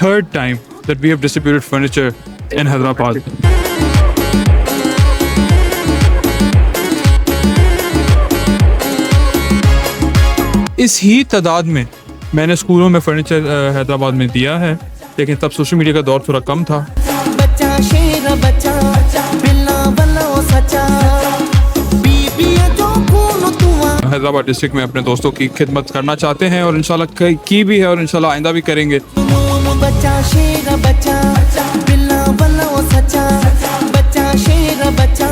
third time that we have distributed furniture in Hyderabad. इस ही तादाद में मैंने स्कूलों में फर्नीचर हैदराबाद में दिया है, लेकिन तब सोशल मीडिया का दौर थोड़ा कम था। बच्चा शेर बच्चा बिल्ला बल्ला सच्चा बीबी जो कौन तुआ। हैदराबाद डिस्ट्रिक्ट में अपने दोस्तों की खिदमत करना चाहते हैं और इंशाल्लाह की भी है और इंशाल्लाह आइंदा भी करेंगे। बच्चा शेर बच्चा बिल्ला बल्ला सच्चा बच्चा शेर बच्चा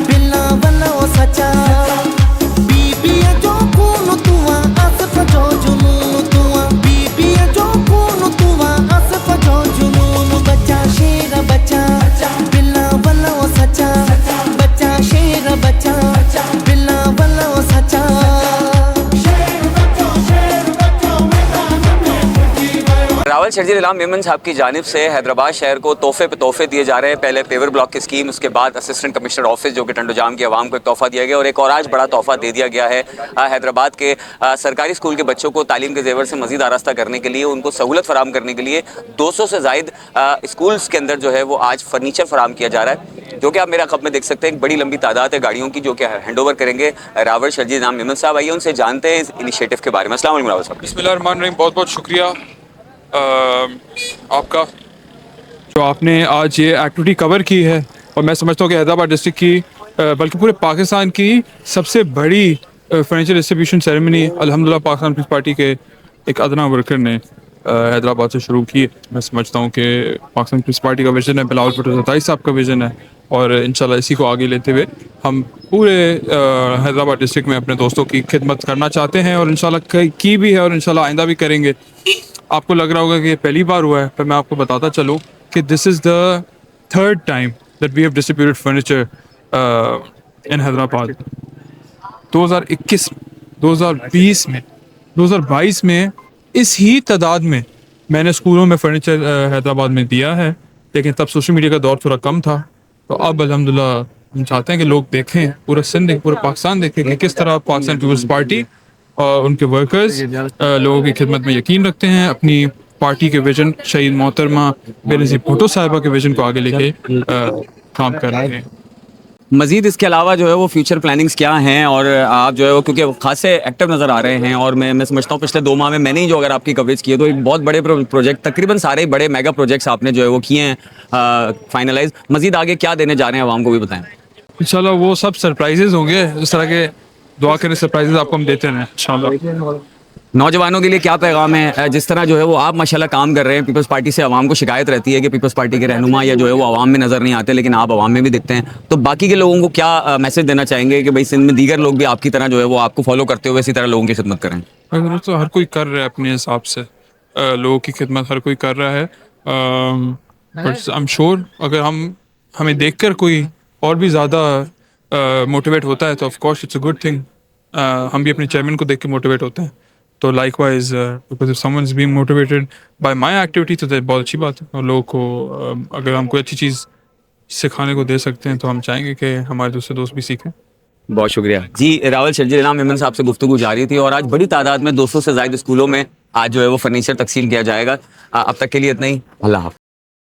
बिल्ला बल्ला सच्चा बीबी जो कौन तुआ असफ जो जुनून तुआ बीबी जो कौन तुआ असफ जो जुनून। बच्चा शेर बच्चा बिल्ला बल्ला सच्चा बच्चा शेर बच्चा बिल्ला बल्ला सच्चा। रावल शर्जील इलाम मेमन साहब की जानिब से हैदराबाद शहर को तोहफे पे तोहफे दिए जा रहे हैं। पहले पेवर ब्लॉक की स्कीम, उसके बाद असिस्टेंट कमिश्नर ऑफिस जो कि टंडोजाम की आवाम को एक तोहफा दिया गया और एक और आज बड़ा तोहफा दे दिया गया है हैदराबाद के सरकारी स्कूल के बच्चों को तालीम के जेवर से मजीद आरास्ता करने के लिए, उनको सहूलत फराम करने के लिए 200 से ज़ायद स्कूल्स के अंदर जो है वो आज फर्नीचर फराम किया जा रहा है, जो कि आप मेरा खब में देख सकते हैं। एक बड़ी लंबी तादाद है गाड़ियों की जो कि हैंड ओवर करेंगे रावल शर्जील इलाम मेमन साहब। आइए उनसे जानते हैं इस इनिशिएटिव के बारे में। अस्सलाम वालेकुम रावल साहब। बिस्मिल्लाहिर्रहमानिर्रहीम, बहुत बहुत शुक्रिया आपका जो आपने आज ये एक्टिविटी कवर की है। और मैं समझता हूँ कि हैदराबाद डिस्ट्रिक्ट की बल्कि पूरे पाकिस्तान की सबसे बड़ी फर्नीचर डिस्ट्रीब्यूशन सेरेमनी अल्हम्दुलिल्लाह पाकिस्तान पीपल्स पार्टी के एक अदना वर्कर ने हैदराबाद से शुरू की। मैं समझता हूँ कि पाकिस्तान पीपल्स पार्टी का विजन है, बिलावल भुट्टो ज़रदारी साहब का विजन है और इंशाल्लाह इसी को आगे लेते हुए हम पूरे हैदराबाद डिस्ट्रिक्ट में अपने दोस्तों की खिदमत करना चाहते हैं और इंशाल्लाह की भी है और इंशाल्लाह आइंदा भी करेंगे। आपको लग रहा होगा कि ये पहली बार हुआ है, पर मैं आपको बताता चलूँ कि this is the third time that we have distributed furniture in Hyderabad. 2021, 2020 में, 2022 में इस ही तादाद में मैंने स्कूलों में फर्नीचर हैदराबाद में दिया है, लेकिन तब सोशल मीडिया का दौर थोड़ा कम था। तो अब अल्हम्दुलिल्लाह हम चाहते हैं कि लोग देखें, पूरा सिंध देखें, पूरा पाकिस्तान देखें कि किस तरह पाकिस्तान पीपल्स पार्टी और उनके वर्कर्स लोगों की खिदमत में यकीन रखते हैं, अपनी पार्टी के विजन शहीद मोहतरमा बेनज़ीर भुट्टो साहिबा के विजन को आगे लेके काम कर रहे हैं। मजीद इसके अलावा जो है वो फ्यूचर प्लानिंग्स क्या हैं और आप जो है वो क्योंकि खासे एक्टिव नज़र आ रहे हैं और मैं समझता हूँ पिछले 2 माह में मैंने ही जो अगर आपकी कवरेज की है तो एक बहुत बड़े प्रोजेक्ट, तकरीबन सारे बड़े मेगा प्रोजेक्ट्स आपने जो है वो किए हैं फाइनलाइज। मजीद आगे क्या देने जा रहे हैं आवाम को भी बताएं। इंशाल्लाह वो सब सरप्राइजेज होंगे, इस तरह के दुआ करें सरप्राइजेज आपको हम देते हैं इंशाल्लाह। नौजवानों के लिए क्या पैगाम है, जिस तरह जो है वो आप माशाल्लाह काम कर रहे हैं, पीपल्स पार्टी से आवाम को शिकायत रहती है कि पीपल्स पार्टी के रहनुमा या जो है वो आवाम में नज़र नहीं आते, लेकिन आप आवाम में भी दिखते हैं, तो बाकी के लोगों को क्या मैसेज देना चाहेंगे कि भाई सिंध में दीगर लोग भी आपकी तरह जो है वो आपको फॉलो करते हुए इसी तरह लोगों की खिदमत करें। तो हर कोई कर रहा है अपने हिसाब से, लोगों की खिदमत हर कोई कर रहा है, बट आई एम श्योर अगर हमें देखकर कोई और भी ज़्यादा मोटिवेट होता है तो of course it's a good thing. हम भी अपने चेयरमैन को देख के मोटिवेट होते हैं, तो likewise because if someone is being motivated by my activity तो बहुत अच्छी बात है। और लोगों को अगर हम कोई अच्छी चीज़ सिखाने को दे सकते हैं तो हम चाहेंगे कि हमारे दूसरे दोस्त भी सीखें। बहुत शुक्रिया जी। रावल शर्जील इलाम मेमन साहब से गुफ्तगू जारी थी और आज बड़ी तादाद में 200 से ज़ायद स्कूलों में आज जो है वो फर्नीचर तकसीम किया जाएगा। अब तक के लिए इतना ही, अल्लाह हाफ़िज़।